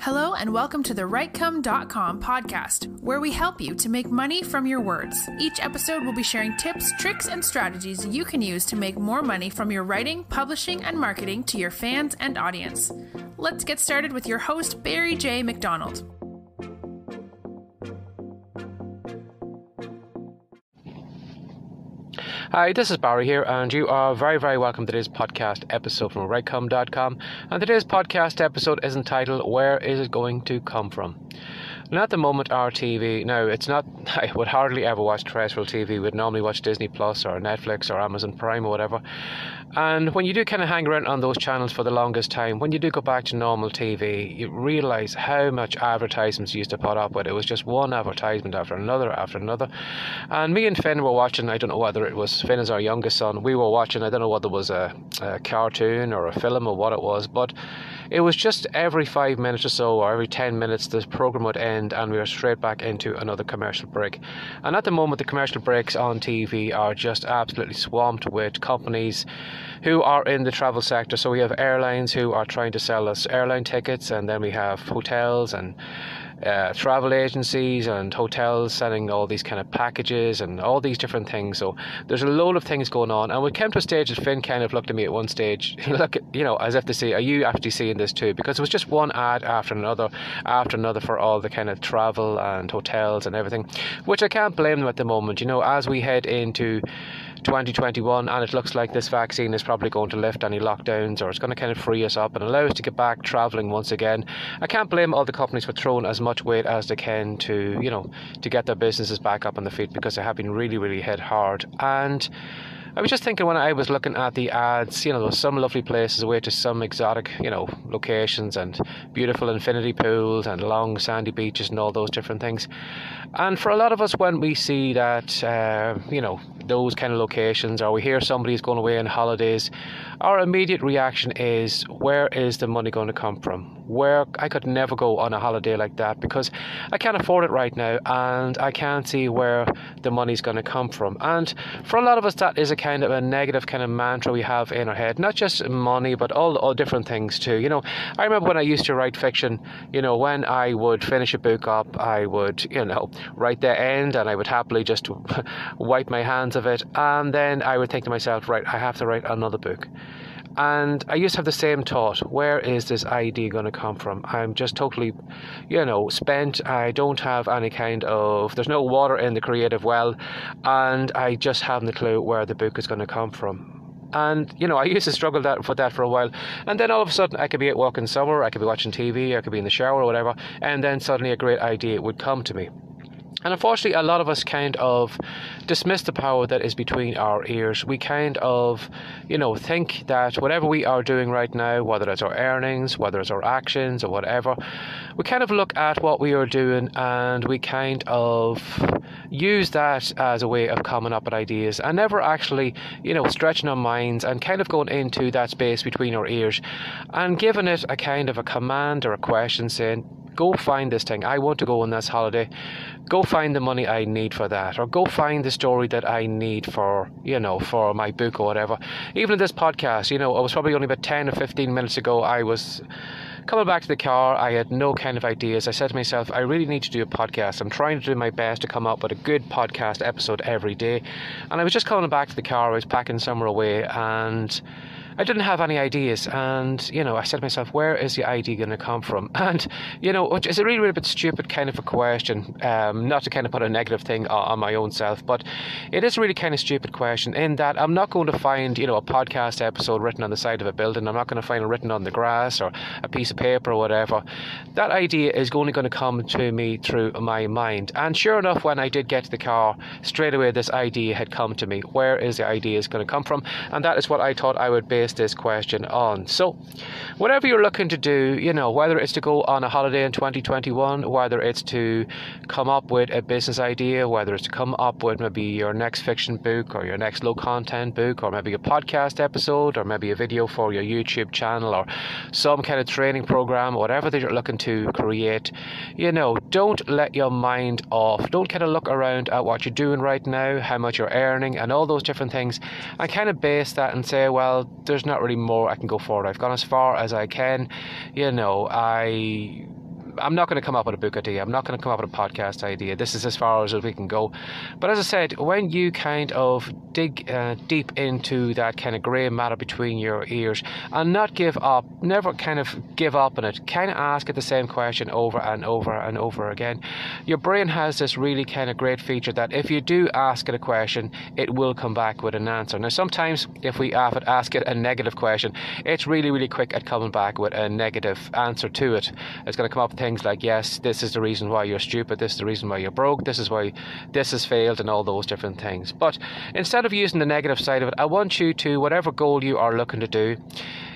Hello and welcome to the Writecome.com podcast, where we help you to make money from your words. Each episode will be sharing tips, tricks, and strategies you can use to make more money from your writing, publishing, and marketing to your fans and audience. Let's get started with your host, Barry J. McDonald. Hi, this is Barry here, and you are very, very welcome to today's podcast episode from Writecome.com. And today's podcast episode is entitled, Where is it going to come from? Now, at the moment, our TV, I would hardly ever watch terrestrial TV. We'd normally watch Disney Plus or Netflix or Amazon Prime or whatever. And when you do kind of hang around on those channels for the longest time, when you do go back to normal TV, you realise how much advertisements you used to put up with. It was just one advertisement after another. And me and Finn were watching, I don't know whether it was, Finn is our youngest son, we were watching, I don't know whether it was a cartoon or a film or what it was, but it was just every 5 minutes or so, or every 10 minutes, the programme would end and we were straight back into another commercial break. And at the moment, the commercial breaks on TV are just absolutely swamped with companies who are in the travel sector. So we have airlines who are trying to sell us airline tickets, and then we have hotels and travel agencies and hotels selling all these kind of packages and all these different things. So there's a load of things going on, and we came to a stage that Finn kind of looked at me at one stage, as if to say, are you actually seeing this too? Because it was just one ad after another for all the kind of travel and hotels and everything, which I can't blame them at the moment. As we head into 2021, and it looks like this vaccine is probably going to lift any lockdowns, or it's going to kind of free us up and allow us to get back travelling once again. I can't blame all the companies for throwing as much weight as they can to get their businesses back up on the feet, because they have been really, really hit hard. And I was just thinking, when I was looking at the ads, there's some lovely places away to some exotic, locations and beautiful infinity pools and long sandy beaches and all those different things. And for a lot of us, when we see that, those kind of locations, or we hear somebody's going away on holidays, our immediate reaction is, where is the money going to come from? I could never go on a holiday like that because I can't afford it right now, and I can't see where the money's going to come from. And for a lot of us, that is a kind of a negative kind of mantra we have in our head, not just money, but all different things too. I remember when I used to write fiction, when I would finish a book up, I would, write the end, and I would happily just wipe my hands of it, and then I would think to myself, right, I have to write another book. And I used to have the same thought, where is this idea going to come from? I'm just totally, spent. I don't have any there's no water in the creative well, and I just haven't a clue where the book is going to come from. And, I used to struggle with that for a while. And then all of a sudden, I could be at work in summer, I could be watching TV, I could be in the shower or whatever, and then suddenly a great idea would come to me. And unfortunately, a lot of us kind of dismiss the power that is between our ears. We kind of, think that whatever we are doing right now, whether it's our earnings, whether it's our actions or whatever, we kind of look at what we are doing and we kind of use that as a way of coming up with ideas, and never actually, stretching our minds and kind of going into that space between our ears and giving it a kind of a command or a question saying, go find this thing. I want to go on this holiday. Go find the money I need for that, or go find the story that I need for my book or whatever. Even in this podcast, I was probably only about 10 or 15 minutes ago, I was coming back to the car. I had no kind of ideas. I said to myself, I really need to do a podcast. I'm trying to do my best to come up with a good podcast episode every day. And I was just coming back to the car. I was packing somewhere away, and I didn't have any ideas, and, I said to myself, where is the idea going to come from? And, it's a really, really bit stupid kind of a question, not to kind of put a negative thing on my own self, but it is a really kind of stupid question in that I'm not going to find, a podcast episode written on the side of a building. I'm not going to find it written on the grass or a piece of paper or whatever. That idea is only going to come to me through my mind. And sure enough, when I did get to the car, straight away this idea had come to me. Where is the idea going to come from? And that is what I thought I would base this question on. So whatever you're looking to do, whether it's to go on a holiday in 2021, whether it's to come up with a business idea, whether it's to come up with maybe your next fiction book or your next low content book, or maybe a podcast episode, or maybe a video for your YouTube channel, or some kind of training program, whatever that you're looking to create, don't let your mind off. Don't kind of look around at what you're doing right now, how much you're earning and all those different things, and kind of base that and say, well, there's not really more I can go forward. I've gone as far as I can. I I'm not going to come up with a book idea. I'm not going to come up with a podcast idea. This is as far as we can go. But as I said, when you kind of dig deep into that kind of grey matter between your ears and not give up, never kind of give up on it, kind of ask it the same question over and over and over again, your brain has this really kind of great feature that if you do ask it a question, it will come back with an answer. Now, sometimes if we ask it a negative question, it's really, really quick at coming back with a negative answer to it. It's going to come up with things like, yes, this is the reason why you're stupid, this is the reason why you're broke, this is why this has failed, and all those different things. But instead of using the negative side of it, I want you to, whatever goal you are looking to do,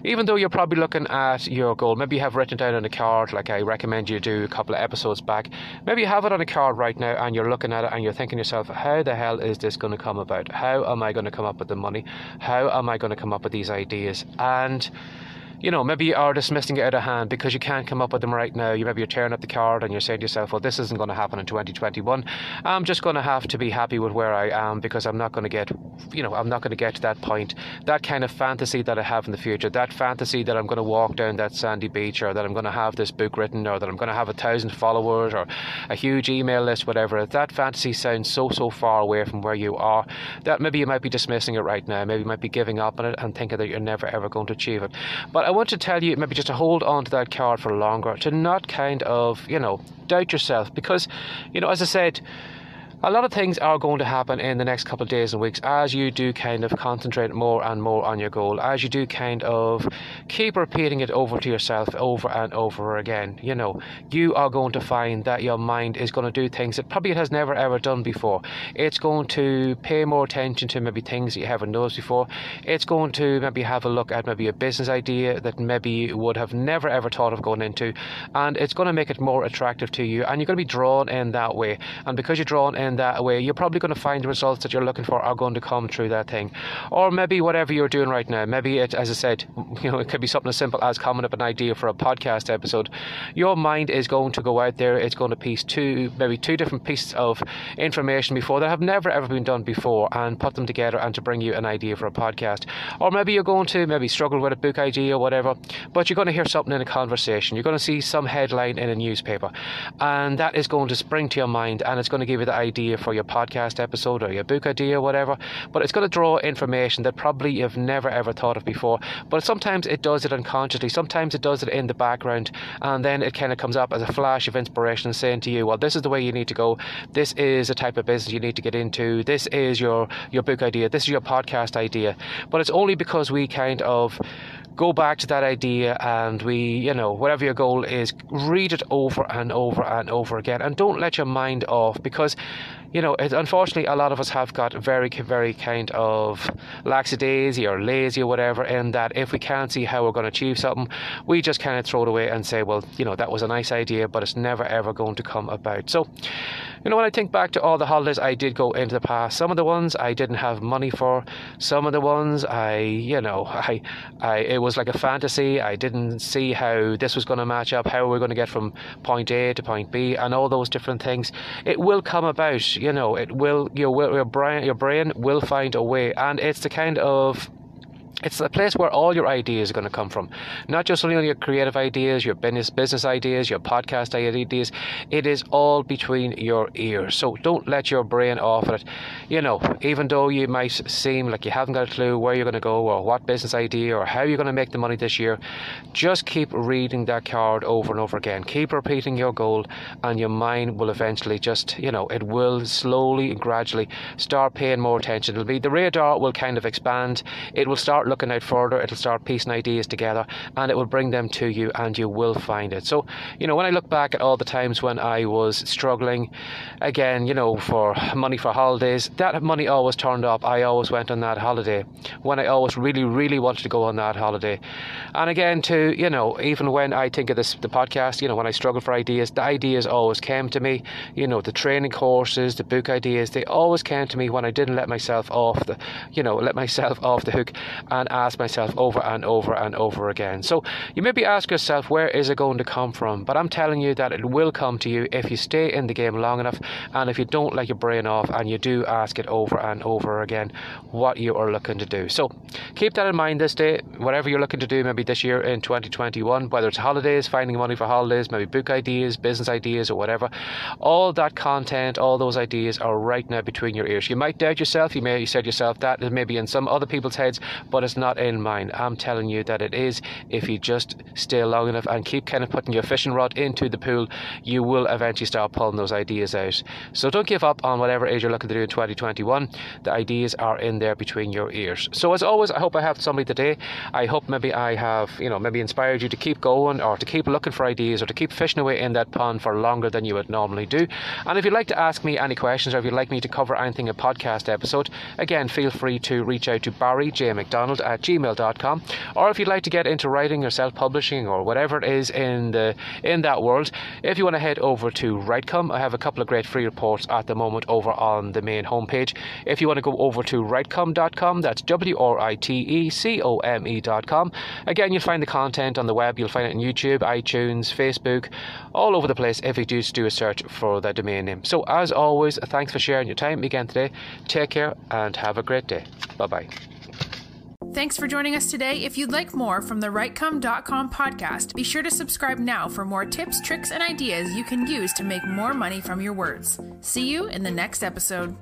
even though you're probably looking at your goal, maybe you have written down on a card, like I recommend you do a couple of episodes back, maybe you have it on a card right now and you're looking at it and you're thinking to yourself, how the hell is this going to come about? How am I going to come up with the money? How am I going to come up with these ideas? And you know, maybe you are dismissing it out of hand because you can't come up with them right now. Maybe you're tearing up the card and you're saying to yourself, well, this isn't going to happen in 2021. I'm just going to have to be happy with where I am because I'm not going to get, I'm not going to get to that point. That kind of fantasy that I have in the future, that fantasy that I'm going to walk down that sandy beach, or that I'm going to have this book written, or that I'm going to have 1,000 followers or a huge email list, whatever. That fantasy sounds so far away from where you are that maybe you might be dismissing it right now. Maybe you might be giving up on it and thinking that you're never ever going to achieve it. But I want to tell you maybe just to hold on to that card for longer, to not kind of, doubt yourself, because, as I said, a lot of things are going to happen in the next couple of days and weeks as you do kind of concentrate more and more on your goal, as you do kind of keep repeating it over to yourself over and over again. You are going to find that your mind is going to do things that probably it has never ever done before. It's going to pay more attention to maybe things that you haven't noticed before. It's going to maybe have a look at maybe a business idea that maybe you would have never ever thought of going into, and it's going to make it more attractive to you, and you're going to be drawn in that way. And because you're drawn in that way, you're probably going to find the results that you're looking for are going to come through that thing. Or maybe whatever you're doing right now, maybe it, as I said, it could be something as simple as coming up with an idea for a podcast episode. Your mind is going to go out there, it's going to piece two different pieces of information before that have never ever been done before, and put them together and to bring you an idea for a podcast. Or maybe you're going to struggle with a book idea or whatever, but you're going to hear something in a conversation, you're going to see some headline in a newspaper, and that is going to spring to your mind, and it's going to give you the idea for your podcast episode or your book idea or whatever. But it's going to draw information that probably you've never ever thought of before. But sometimes it does it unconsciously, sometimes it does it in the background, and then it kind of comes up as a flash of inspiration saying to you, well, this is the way you need to go, this is the type of business you need to get into, this is your book idea, this is your podcast idea. But it's only because we kind of go back to that idea and we, whatever your goal is, read it over and over and over again, and don't let your mind off, because unfortunately a lot of us have got very, very kind of lackadaisy or lazy or whatever, in that if we can't see how we're going to achieve something, we just kind of throw it away and say, well, that was a nice idea, but it's never ever going to come about. So when I think back to all the holidays I did go into the past, some of the ones I didn't have money for, some of the ones it was like a fantasy. I didn't see how this was going to match up, how we're going to get from point A to point B, and all those different things. It will come about, it will, your brain will find a way, and it's the kind of, it's the place where all your ideas are going to come from. Not just only your creative ideas, your business ideas, your podcast ideas. It is all between your ears. So don't let your brain off it. Even though you might seem like you haven't got a clue where you're going to go or what business idea or how you're going to make the money this year, just keep reading that card over and over again. Keep repeating your goal, and your mind will eventually just, it will slowly and gradually start paying more attention. The radar will kind of expand. It will start looking out further, it'll start piecing ideas together, and it will bring them to you, and you will find it. So when I look back at all the times when I was struggling again, for money for holidays, that money always turned up. I always went on that holiday when I always really, really wanted to go on that holiday. And again, even when I think of the podcast, when I struggle for ideas, the ideas always came to me. The training courses, the book ideas, they always came to me when I didn't let myself off the hook. And and ask myself over and over and over again. So you maybe ask yourself, where is it going to come from? But I'm telling you that it will come to you if you stay in the game long enough, and if you don't let your brain off and you do ask it over and over again what you are looking to do. So keep that in mind this day, whatever you're looking to do maybe this year in 2021, whether it's holidays, finding money for holidays, maybe book ideas, business ideas or whatever. All that content, all those ideas are right now between your ears. You might doubt yourself, you may said yourself that is maybe in some other people's heads, but it's not in mine. I'm telling you that it is. If you just stay long enough and keep kind of putting your fishing rod into the pool, you will eventually start pulling those ideas out. So don't give up on whatever it is you're looking to do in 2021. The ideas are in there between your ears. So as always, I hope I helped somebody today. I hope maybe I have, maybe inspired you to keep going, or to keep looking for ideas, or to keep fishing away in that pond for longer than you would normally do. And if you'd like to ask me any questions, or if you'd like me to cover anything in a podcast episode, again, feel free to reach out to barryjmcdonald@gmail.com. Or if you'd like to get into writing or self-publishing or whatever it is in that world, if you want to head over to Writecome, I have a couple of great free reports at the moment over on the main homepage. If you want to go over to writecome.com, that's WRITECOME.com. Again, you'll find the content on the web. You'll find it on YouTube, iTunes, Facebook, all over the place if you just do a search for the domain name. So as always, thanks for sharing your time again today. Take care and have a great day. Bye-bye. Thanks for joining us today. If you'd like more from the Writecome.com podcast, be sure to subscribe now for more tips, tricks, and ideas you can use to make more money from your words. See you in the next episode.